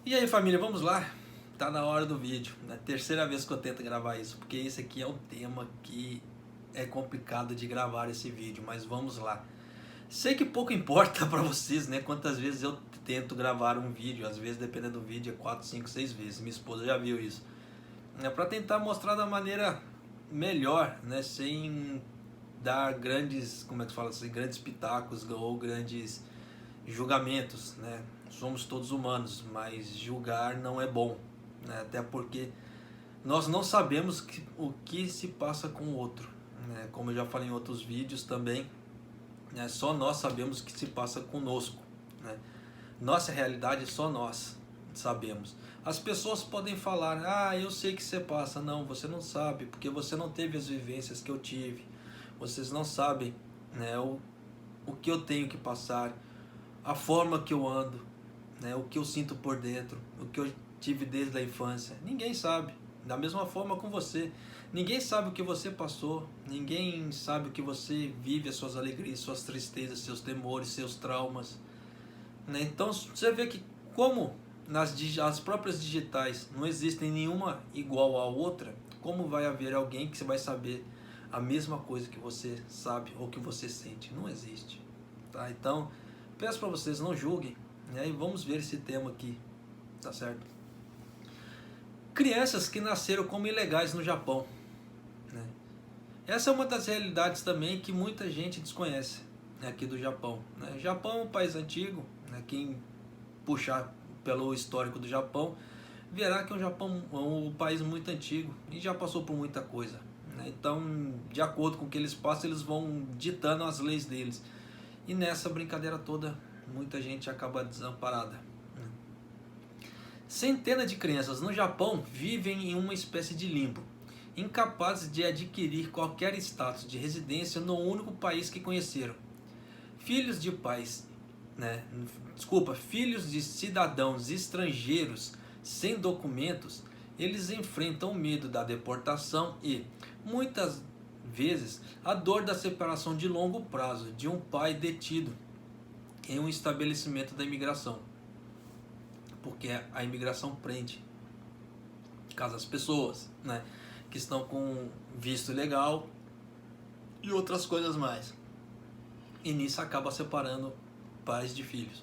E aí família, vamos lá? Tá na hora do vídeo. É a terceira vez que eu tento gravar isso, porque esse aqui é um tema que é complicado de gravar esse vídeo, mas vamos lá. Sei que pouco importa pra vocês, né? Quantas vezes eu tento gravar um vídeo, às vezes dependendo do vídeo é 4, 5, 6 vezes. Minha esposa já viu isso. É pra tentar mostrar da maneira melhor, né? Sem dar grandes, como é que se fala assim, grandes pitacos ou grandes julgamentos, né? Somos todos humanos, mas julgar não é bom, né? Até porque nós não sabemos o que se passa com o outro, né? Como eu já falei em outros vídeos também, né? Só nós sabemos o que se passa conosco, né? Nossa realidade só nós sabemos. As pessoas podem falar, ah, eu sei que você passa. Não, você não sabe, porque você não teve as vivências que eu tive. Vocês não sabem, né, o que eu tenho que passar, a forma que eu ando, né, o que eu sinto por dentro, o que eu tive desde a infância. Ninguém sabe. Da mesma forma com você. Ninguém sabe o que você passou. Ninguém sabe o que você vive, as suas alegrias, suas tristezas, seus temores, seus traumas, né? Então você vê que como as próprias digitais não existem nenhuma igual à outra, como vai haver alguém que vai saber a mesma coisa que você sabe ou que você sente? Não existe, tá? Então peço para vocês, não julguem, né? E vamos ver esse tema aqui, tá certo? Crianças que nasceram como ilegais no Japão, né? Essa é uma das realidades também que muita gente desconhece, né, aqui do Japão, né? O Japão é um país antigo, né? Quem puxar pelo histórico do Japão verá que o Japão é um país muito antigo e já passou por muita coisa, né? Então, de acordo com o que eles passam, eles vão ditando as leis deles. E nessa brincadeira toda, muita gente acaba desamparada. Centenas de crianças no Japão vivem em uma espécie de limbo, incapazes de adquirir qualquer status de residência no único país que conheceram. Filhos de pais, né, filhos de cidadãos estrangeiros sem documentos, eles enfrentam o medo da deportação e, muitas vezes, a dor da separação de longo prazo de um pai detido em um estabelecimento da imigração. Porque a imigração prende, caso as pessoas, né, que estão com visto ilegal e outras coisas mais. E nisso acaba separando pais de filhos.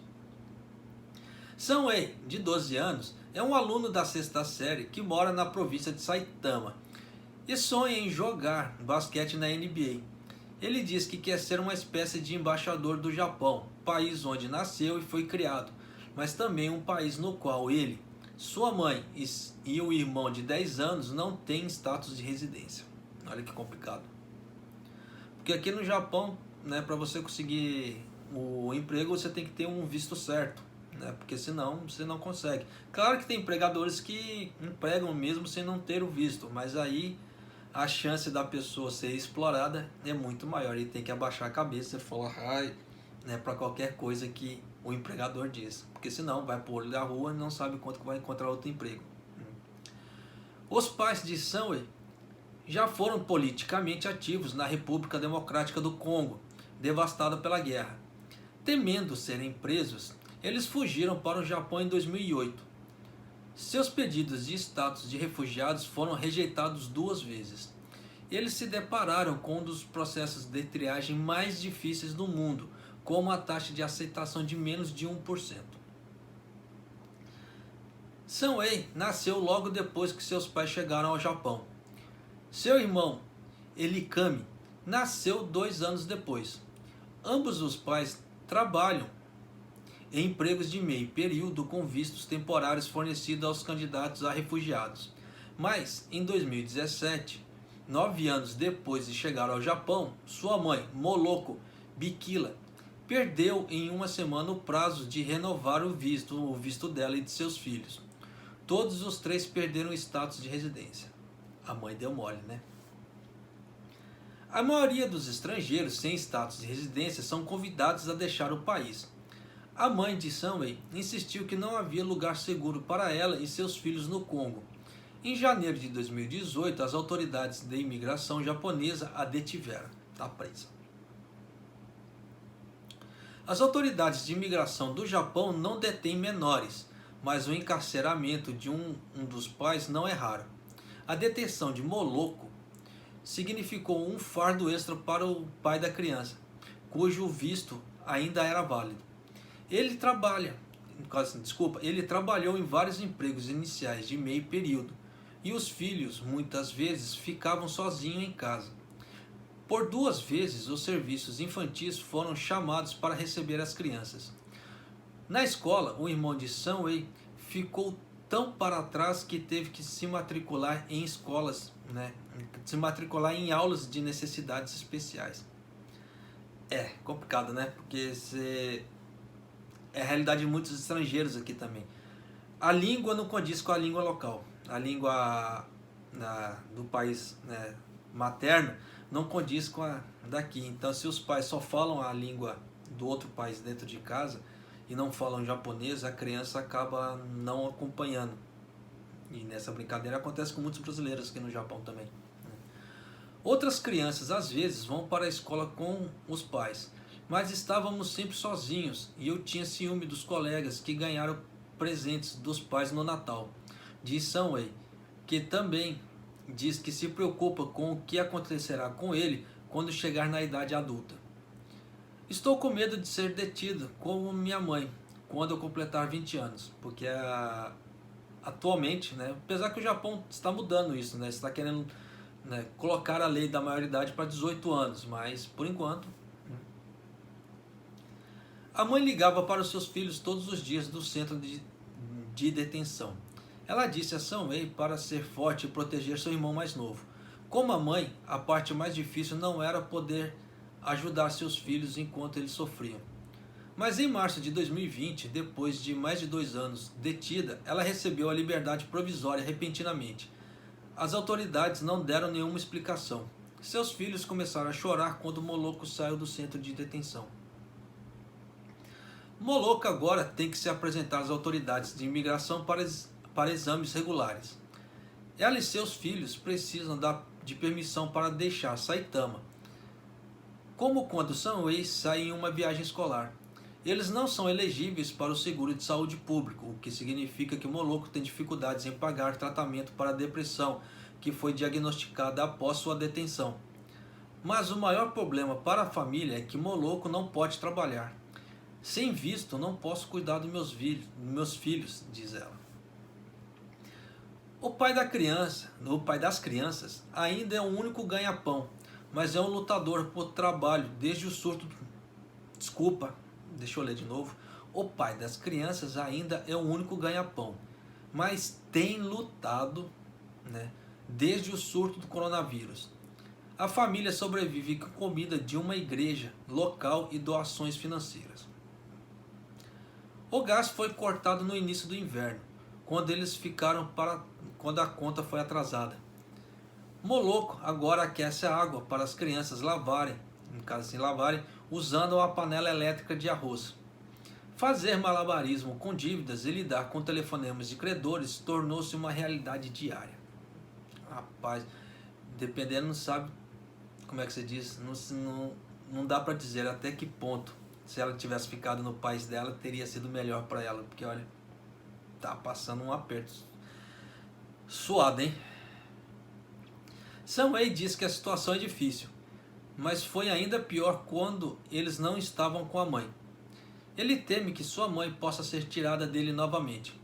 Sunway, de 12 anos, é um aluno da sexta série que mora na província de Saitama e sonha em jogar basquete na NBA. Ele diz que quer ser uma espécie de embaixador do Japão, país onde nasceu e foi criado, mas também um país no qual ele, sua mãe e o irmão de 10 anos não têm status de residência. Olha que complicado. Porque aqui no Japão, né, para você conseguir o emprego, você tem que ter um visto certo, né, porque senão você não consegue. Claro que tem empregadores que empregam mesmo sem não ter o visto, mas aí a chance da pessoa ser explorada é muito maior. E tem que abaixar a cabeça e falar ai, né, para qualquer coisa que o empregador diz, porque senão vai por olho da rua e não sabe quanto que vai encontrar outro emprego. Os pais de Sunway já foram politicamente ativos na República Democrática do Congo, devastada pela guerra. Temendo serem presos, eles fugiram para o Japão em 2008. Seus pedidos de status de refugiados foram rejeitados 2 vezes. Eles se depararam com um dos processos de triagem mais difíceis do mundo, com uma taxa de aceitação de menos de 1%. Sunway nasceu logo depois que seus pais chegaram ao Japão. Seu irmão, Elikami, nasceu 2 anos depois. Ambos os pais trabalham em empregos de meio período com vistos temporários fornecidos aos candidatos a refugiados. Mas, em 2017, 9 anos depois de chegar ao Japão, sua mãe, Moloko Bikila, perdeu em uma semana o prazo de renovar o visto dela e de seus filhos. Todos os 3 perderam o status de residência. A mãe deu mole, né? A maioria dos estrangeiros sem status de residência são convidados a deixar o país. A mãe de Sunway insistiu que não havia lugar seguro para ela e seus filhos no Congo. Em janeiro de 2018, as autoridades de imigração japonesa a detiveram. Está presa. As autoridades de imigração do Japão não detêm menores, mas o encarceramento de um dos pais não é raro. A detenção de Moloko significou um fardo extra para o pai da criança, cujo visto ainda era válido. Ele trabalhou em vários empregos iniciais de meio período, e os filhos muitas vezes ficavam sozinhos em casa. Por 2 vezes os serviços infantis foram chamados para receber as crianças. Na escola, o irmão de Sun-Wei ficou tão para trás que teve que se matricular em escolas, se matricular em aulas de necessidades especiais. É complicado, né? Porque é a realidade de muitos estrangeiros aqui também. A língua não condiz com a língua local. A língua do país, materno não condiz com a daqui. Então, se os pais só falam a língua do outro país dentro de casa e não falam japonês, a criança acaba não acompanhando. E nessa brincadeira acontece com muitos brasileiros aqui no Japão também. Outras crianças às vezes vão para a escola com os pais, mas estávamos sempre sozinhos e eu tinha ciúme dos colegas que ganharam presentes dos pais no Natal. Diz Sun-Wei, que também diz que se preocupa com o que acontecerá com ele quando chegar na idade adulta. Estou com medo de ser detido como minha mãe quando eu completar 20 anos, porque atualmente, apesar que o Japão está mudando isso, está querendo colocar a lei da maioridade para 18 anos, mas por enquanto. A mãe ligava para os seus filhos todos os dias do centro de detenção. Ela disse a Sun-Wei para ser forte e proteger seu irmão mais novo. Como a mãe, a parte mais difícil não era poder ajudar seus filhos enquanto eles sofriam. Mas em março de 2020, depois de mais de 2 anos detida, ela recebeu a liberdade provisória repentinamente. As autoridades não deram nenhuma explicação. Seus filhos começaram a chorar quando Moloko saiu do centro de detenção. Moloko agora tem que se apresentar às autoridades de imigração para exames regulares. Ela e seus filhos precisam de permissão para deixar Saitama, como quando Sun-Wei sai em uma viagem escolar. Eles não são elegíveis para o seguro de saúde público, o que significa que Moloko tem dificuldades em pagar tratamento para a depressão, que foi diagnosticada após sua detenção. Mas o maior problema para a família é que Moloko não pode trabalhar. Sem visto, não posso cuidar dos meus filhos, diz ela. O pai das crianças, ainda é o único ganha-pão, mas é um lutador por trabalho desde o surto. Deixa eu ler de novo. O pai das crianças ainda é o único ganha-pão, mas tem lutado, desde o surto do coronavírus. A família sobrevive com comida de uma igreja local e doações financeiras. O gás foi cortado no início do inverno, quando a conta foi atrasada. Moloko agora aquece a água para as crianças lavarem, usando uma panela elétrica de arroz. Fazer malabarismo com dívidas e lidar com telefonemas de credores tornou-se uma realidade diária. Rapaz, dependendo, não sabe como é que se diz, não dá para dizer até que ponto, se ela tivesse ficado no país dela, teria sido melhor para ela, porque olha, tá passando um aperto suado, hein? Sun-Wei diz que a situação é difícil, mas foi ainda pior quando eles não estavam com a mãe. Ele teme que sua mãe possa ser tirada dele novamente.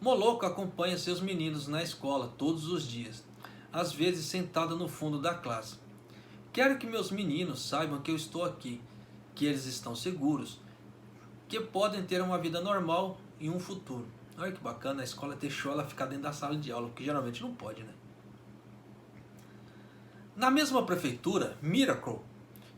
Moloko acompanha seus meninos na escola todos os dias, às vezes sentado no fundo da classe. Quero que meus meninos saibam que eu estou aqui, que eles estão seguros, que podem ter uma vida normal e um futuro. Olha que bacana, a escola deixou ela ficar dentro da sala de aula, porque geralmente não pode, Na mesma prefeitura, Miracle,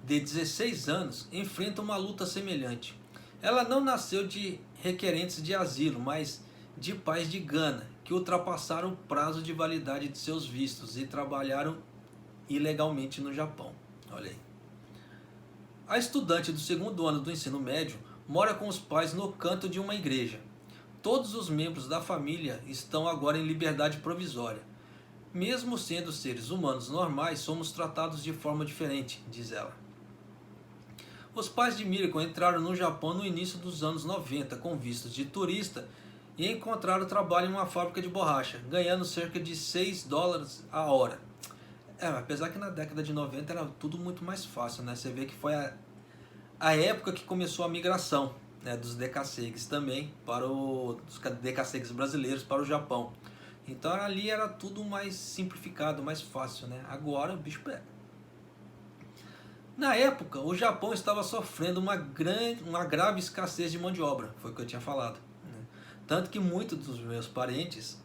de 16 anos, enfrenta uma luta semelhante. Ela não nasceu de requerentes de asilo, mas de pais de Gana, que ultrapassaram o prazo de validade de seus vistos e trabalharam ilegalmente no Japão. Olha aí. A estudante do 2º ano do ensino médio mora com os pais no canto de uma igreja. Todos os membros da família estão agora em liberdade provisória. Mesmo sendo seres humanos normais, somos tratados de forma diferente, diz ela. Os pais de Miracle entraram no Japão no início dos anos 90 com vistos de turista e encontraram trabalho em uma fábrica de borracha, ganhando cerca de $6 a hora. Apesar que na década de 90 era tudo muito mais fácil, né? Você vê que foi a época que começou a migração, né, dos decassegues também, dos decassegues brasileiros para o Japão. Então ali era tudo mais simplificado, mais fácil, né? Agora o bicho pega. Na época, o Japão estava sofrendo uma grave escassez de mão de obra, foi o que eu tinha falado, né? Tanto que muitos dos meus parentes,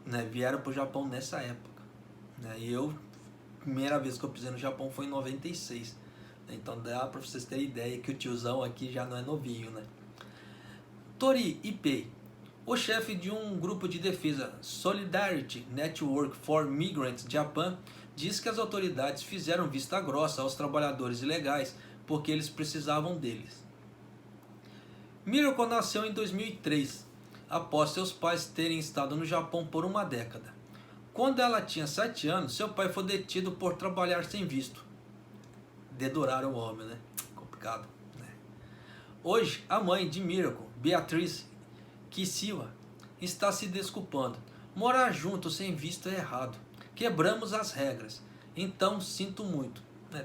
né, vieram para o Japão nessa época, né? E primeira vez que eu pisei no Japão foi em 96. Então dá para vocês terem ideia que o tiozão aqui já não é novinho, né? Tori Ipei, o chefe de um grupo de defesa Solidarity Network for Migrants Japan, diz que as autoridades fizeram vista grossa aos trabalhadores ilegais porque eles precisavam deles. Miracle nasceu em 2003, após seus pais terem estado no Japão por uma década. Quando ela tinha 7 anos, seu pai foi detido por trabalhar sem visto. Deduraram o homem, né? Complicado, né? Hoje, a mãe de Miracle, Beatriz Kisiwa, está se desculpando. Morar junto sem visto é errado. Quebramos as regras. Então, sinto muito.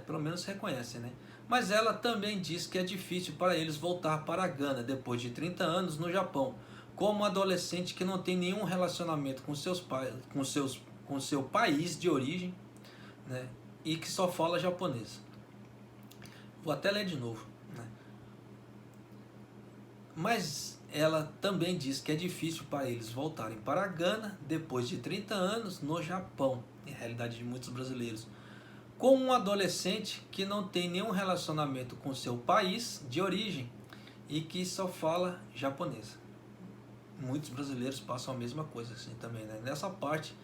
Pelo menos reconhece, né? Mas ela também diz que é difícil para eles voltar para a Gana depois de 30 anos no Japão, como adolescente que não tem nenhum relacionamento com seus pais, com seu país de origem, né? E que só fala japonês. Vou até ler de novo, né? Mas ela também diz que é difícil para eles voltarem para a Gana depois de 30 anos no Japão, em realidade de muitos brasileiros, com um adolescente que não tem nenhum relacionamento com seu país de origem e que só fala japonês. Muitos brasileiros passam a mesma coisa assim também, né? Nessa parte,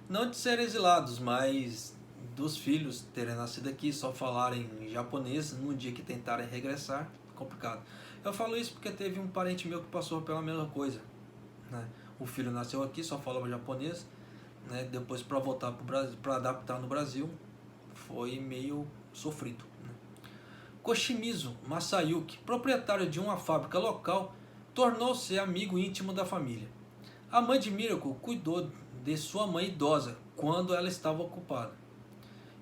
não de serem exilados, mas dos filhos terem nascido aqui, só falarem japonês no dia que tentarem regressar, complicado. Eu falo isso porque teve um parente meu que passou pela mesma coisa, né? O filho nasceu aqui, só falava japonês, né? Depois para voltar para o Brasil, para adaptar no Brasil, foi meio sofrido, né? Koshimizu Masayuki, proprietário de uma fábrica local, tornou-se amigo íntimo da família. A mãe de Miracle cuidou de sua mãe idosa quando ela estava ocupada.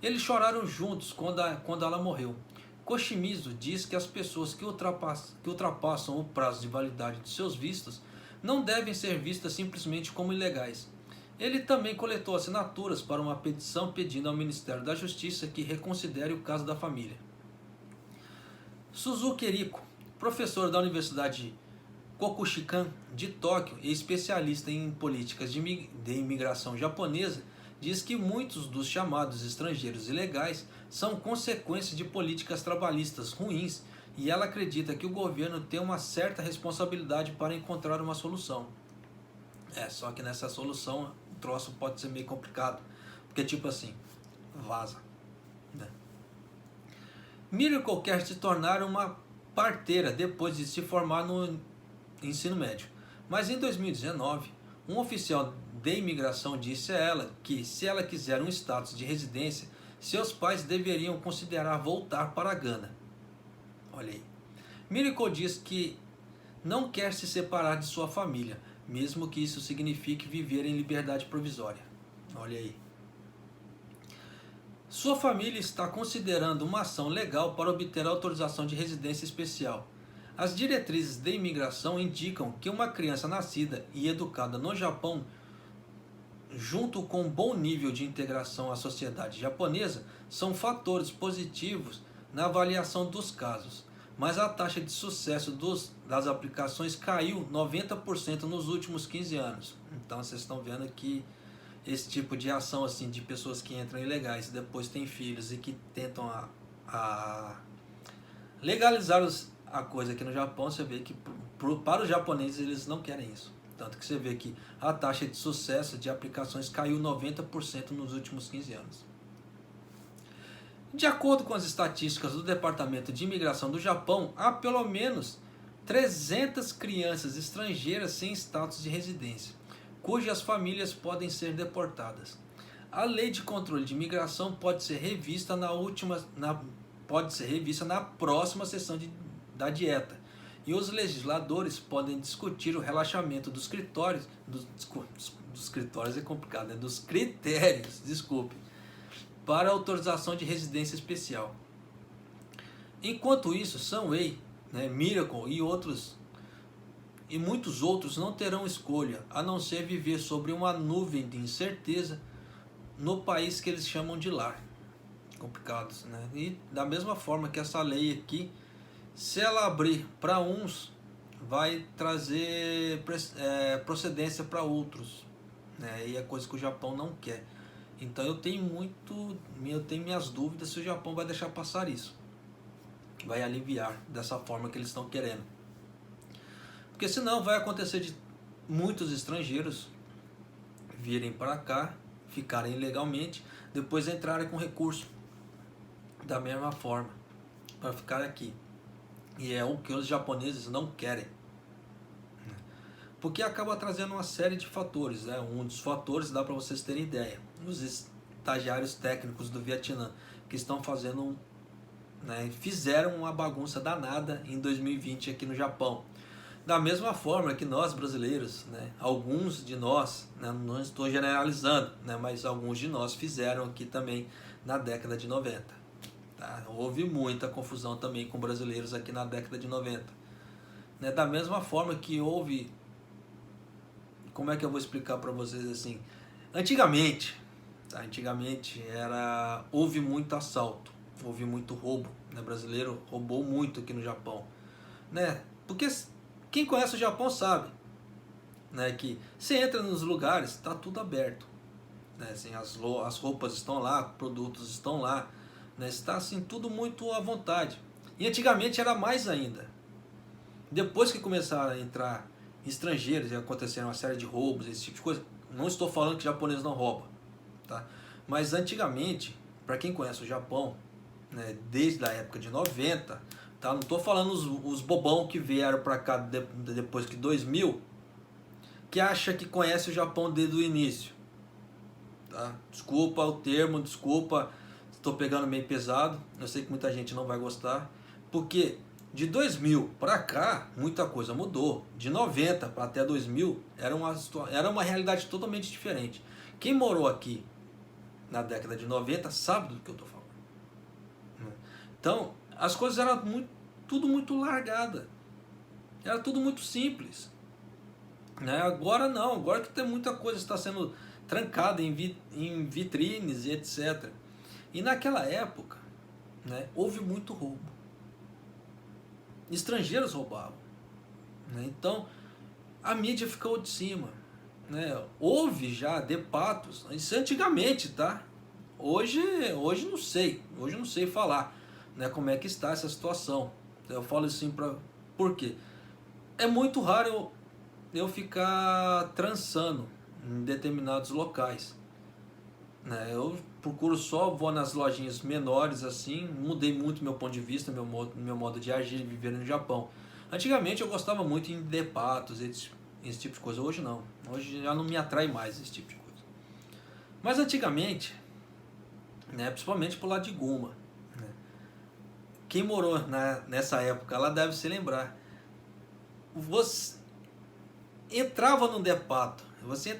Eles choraram juntos quando ela morreu. Koshimizu diz que as pessoas que ultrapassam o prazo de validade de seus vistos não devem ser vistas simplesmente como ilegais. Ele também coletou assinaturas para uma petição pedindo ao Ministério da Justiça que reconsidere o caso da família. Suzuki Eriko, professor da Universidade Kokushikan de Tóquio e especialista em políticas de imigração japonesa, diz que muitos dos chamados estrangeiros ilegais são consequência de políticas trabalhistas ruins e ela acredita que o governo tem uma certa responsabilidade para encontrar uma solução. Só que nessa solução o troço pode ser meio complicado, porque tipo assim, vaza, né? Miracle quer se tornar uma parteira depois de se formar no ensino médio, mas em 2019, um oficial de imigração disse a ela que, se ela quiser um status de residência, seus pais deveriam considerar voltar para a Gana. Olha aí. Miracle diz que não quer se separar de sua família, mesmo que isso signifique viver em liberdade provisória. Olha aí. Sua família está considerando uma ação legal para obter autorização de residência especial. As diretrizes de imigração indicam que uma criança nascida e educada no Japão, junto com um bom nível de integração à sociedade japonesa, são fatores positivos na avaliação dos casos. Mas a taxa de sucesso das aplicações caiu 90% nos últimos 15 anos. Então vocês estão vendo que esse tipo de ação assim, de pessoas que entram ilegais e depois têm filhos e que tentam legalizar a coisa aqui no Japão, você vê que para os japoneses eles não querem isso. Tanto que você vê que a taxa de sucesso de aplicações caiu 90% nos últimos 15 anos. De acordo com as estatísticas do Departamento de Imigração do Japão, há pelo menos 300 crianças estrangeiras sem status de residência, cujas famílias podem ser deportadas. A lei de controle de imigração pode ser revista na próxima sessão da dieta, e os legisladores podem discutir o relaxamento dos escritórios, dos escritórios é complicado, né? Dos critérios, desculpe, para autorização de residência especial. Enquanto isso, Sunway, né, Miracle e muitos outros não terão escolha a não ser viver sobre uma nuvem de incerteza no país que eles chamam de lar. Complicados, né? E da mesma forma que essa lei aqui, se ela abrir para uns, vai trazer procedência para outros, né? E é coisa que o Japão não quer. Então eu tenho minhas dúvidas se o Japão vai deixar passar isso, vai aliviar dessa forma que eles estão querendo. Porque senão vai acontecer de muitos estrangeiros virem para cá, ficarem ilegalmente, depois entrarem com recurso da mesma forma para ficar aqui. E é o que os japoneses não querem, porque acaba trazendo uma série de fatores, né? Um dos fatores, dá para vocês terem ideia, os estagiários técnicos do Vietnã que estão fazendo, né, fizeram uma bagunça danada em 2020 aqui no Japão. Da mesma forma que nós brasileiros, né, alguns de nós, né, não estou generalizando, né, mas alguns de nós fizeram aqui também na década de 90. Tá? Houve muita confusão também com brasileiros aqui na década de 90. Né, da mesma forma que houve, como é que eu vou explicar para vocês assim? Antigamente, tá? Houve muito assalto, houve muito roubo, né? Brasileiro roubou muito aqui no Japão, né? Porque quem conhece o Japão sabe, né, que você entra nos lugares, está tudo aberto, né? Assim, as roupas estão lá, produtos estão lá, né? Está assim tudo muito à vontade. E antigamente era mais ainda. Depois que começaram a entrar estrangeiros e aconteceram uma série de roubos, esse tipo de coisa, não estou falando que japonês não rouba, tá? Mas antigamente, para quem conhece o Japão, né, desde a época de 90, tá? Não estou falando os bobão que vieram para cá depois de 2000, que acha que conhece o Japão desde o início, tá? Desculpa o termo, desculpa, estou pegando meio pesado, eu sei que muita gente não vai gostar, porque de 2000 para cá muita coisa mudou. De 90 até 2000 era uma realidade totalmente diferente. Quem morou aqui na década de 90 sabe do que eu estou falando. Então, as coisas eram tudo muito largada. Era tudo muito simples. Né? Agora não, agora que tem muita coisa está sendo trancada em vitrines e etc. E naquela época, né, houve muito roubo. Estrangeiros roubavam. Né? Então, a mídia ficou de cima. Né? Houve já depatos, isso antigamente, tá? Hoje não sei falar, né, como é que está essa situação. Eu falo assim por quê? É muito raro eu ficar trançando em determinados locais, né? Eu procuro vou nas lojinhas menores assim, mudei muito meu ponto de vista, meu modo de agir e viver no Japão. Antigamente eu gostava muito em depatos, esse tipo de coisa. Hoje não, hoje já não me atrai mais esse tipo de coisa. Mas antigamente, né, principalmente pro lado de Guma, né? Quem morou nessa época, ela deve se lembrar. Você entrava num depato, você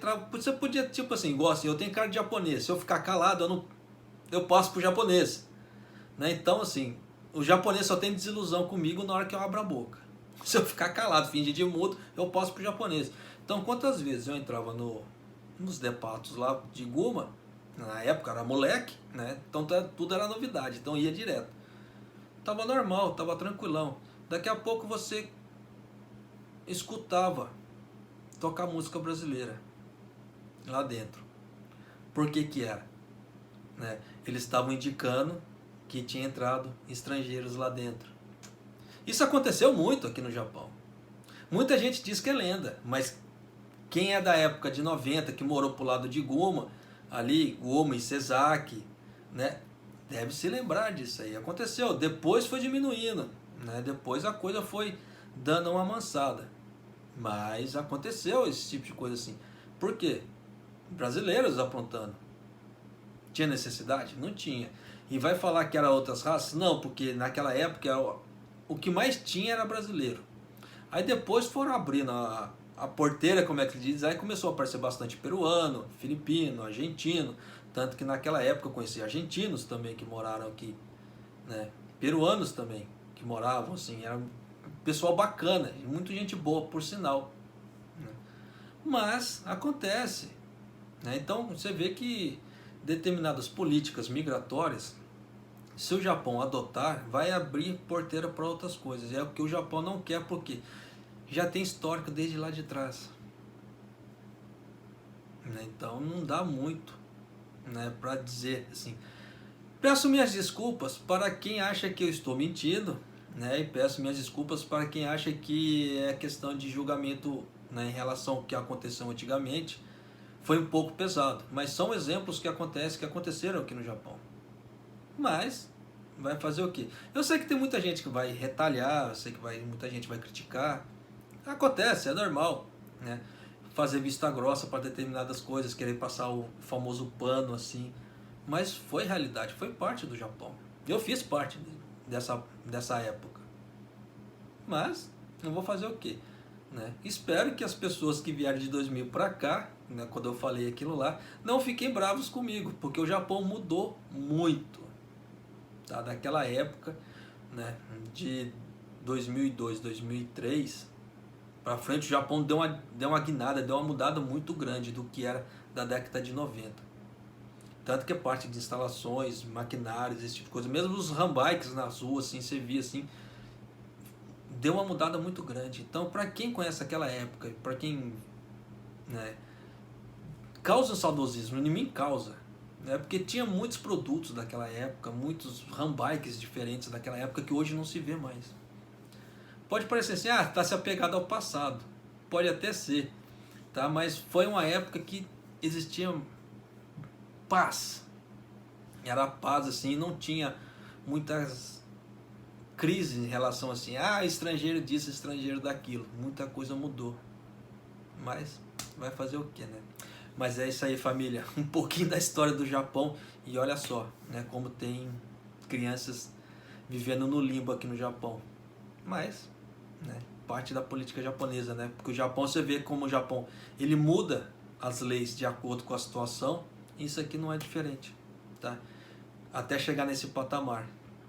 podia, tipo assim, igual assim, eu tenho cara de japonês, se eu ficar calado, eu passo pro japonês. Né? Então, assim, o japonês só tem desilusão comigo na hora que eu abro a boca. Se eu ficar calado, fingir de mudo, eu passo pro japonês. Então, quantas vezes eu entrava nos depatos lá de Guma, na época era moleque, né? Então tudo era novidade, então ia direto. Tava normal, tava tranquilão. Daqui a pouco você escutava tocar música brasileira lá dentro. Por que que era? Né? Eles estavam indicando que tinha entrado estrangeiros lá dentro. Isso aconteceu muito aqui no Japão. Muita gente diz que é lenda, mas quem é da época de 90, que morou pro lado de Guma, ali, Guma e Sesaki, né, deve se lembrar disso aí. Aconteceu, depois foi diminuindo, né, depois a coisa foi dando uma amansada. Mas aconteceu esse tipo de coisa assim. Por quê? Brasileiros aprontando. Tinha necessidade? Não tinha. E vai falar que era outras raças? Não, porque naquela época o que mais tinha era brasileiro. Aí depois foram abrindo a porteira, como é que diz, aí começou a aparecer bastante peruano, filipino, argentino, tanto que naquela época eu conheci argentinos também que moraram aqui, né? Peruanos também que moravam, assim, era um pessoal bacana, muita gente boa, por sinal, né? Mas acontece, né? Então você vê que determinadas políticas migratórias, se o Japão adotar, vai abrir porteira para outras coisas. É o que o Japão não quer, porque já tem histórico desde lá de trás, né? Então não dá muito, né, para dizer assim. Peço minhas desculpas para quem acha que eu estou mentindo, né? E peço minhas desculpas para quem acha que é questão de julgamento, né, em relação ao que aconteceu antigamente. Foi um pouco pesado, mas são exemplos que aconteceram aqui no Japão. Mas vai fazer o quê? Eu sei que tem muita gente que vai retalhar, eu sei que muita gente vai criticar. Acontece, é normal, né? Fazer vista grossa para determinadas coisas, querer passar o famoso pano assim. Mas foi realidade, foi parte do Japão. Eu fiz parte dessa época. Mas eu vou fazer o quê? Né? Espero que as pessoas que vieram de 2000 para cá, né, quando eu falei aquilo lá, não fiquem bravos comigo, porque o Japão mudou muito, tá? Daquela época, né, de 2002, 2003 para frente, o Japão deu uma guinada, deu uma mudada muito grande do que era da década de 90. Tanto que a parte de instalações, maquinários, esse tipo de coisa, mesmo os handbikes nas ruas, assim, você via assim, deu uma mudada muito grande. Então, para quem conhece aquela época, para quem, né, causa um saudosismo, em mim causa, né, porque tinha muitos produtos daquela época, muitos handbikes diferentes daquela época que hoje não se vê mais. Pode parecer assim, está se apegado ao passado, pode até ser, tá? Mas foi uma época que existia paz, era paz assim, não tinha muitas crises em relação assim, estrangeiro disso, estrangeiro daquilo, muita coisa mudou, mas vai fazer o que, né? Mas é isso aí, família, um pouquinho da história do Japão. E olha só, né, como tem crianças vivendo no limbo aqui no Japão, mas, né, parte da política japonesa, né? Porque o Japão, você vê como o Japão, ele muda as leis de acordo com a situação. Isso aqui não é diferente, tá? Até chegar nesse patamar.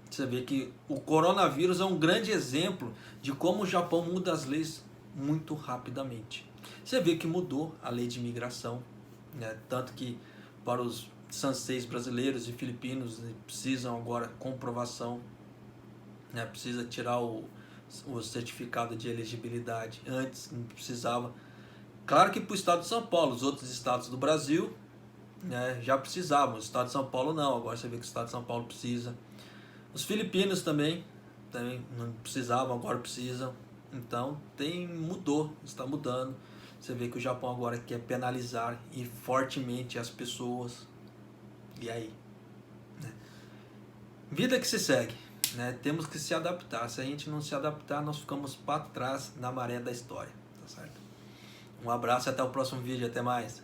Você vê que o coronavírus é um grande exemplo de como o Japão muda as leis muito rapidamente. Você vê que mudou a lei de imigração, né? Tanto que para os sanseis brasileiros e filipinos precisam agora comprovação, né? Precisa tirar o certificado de elegibilidade. Antes não precisava. Claro que para o estado de São Paulo, os outros estados do Brasil, né, já precisavam. O estado de São Paulo não. Agora você vê que o estado de São Paulo precisa. Os filipinos também não precisavam, agora precisam. Então mudou, está mudando. Você vê que o Japão agora quer penalizar e fortemente as pessoas. E aí? Né? Vida que se segue, né? Temos que se adaptar. Se a gente não se adaptar, nós ficamos para trás na maré da história. Tá certo? Um abraço e até o próximo vídeo. Até mais.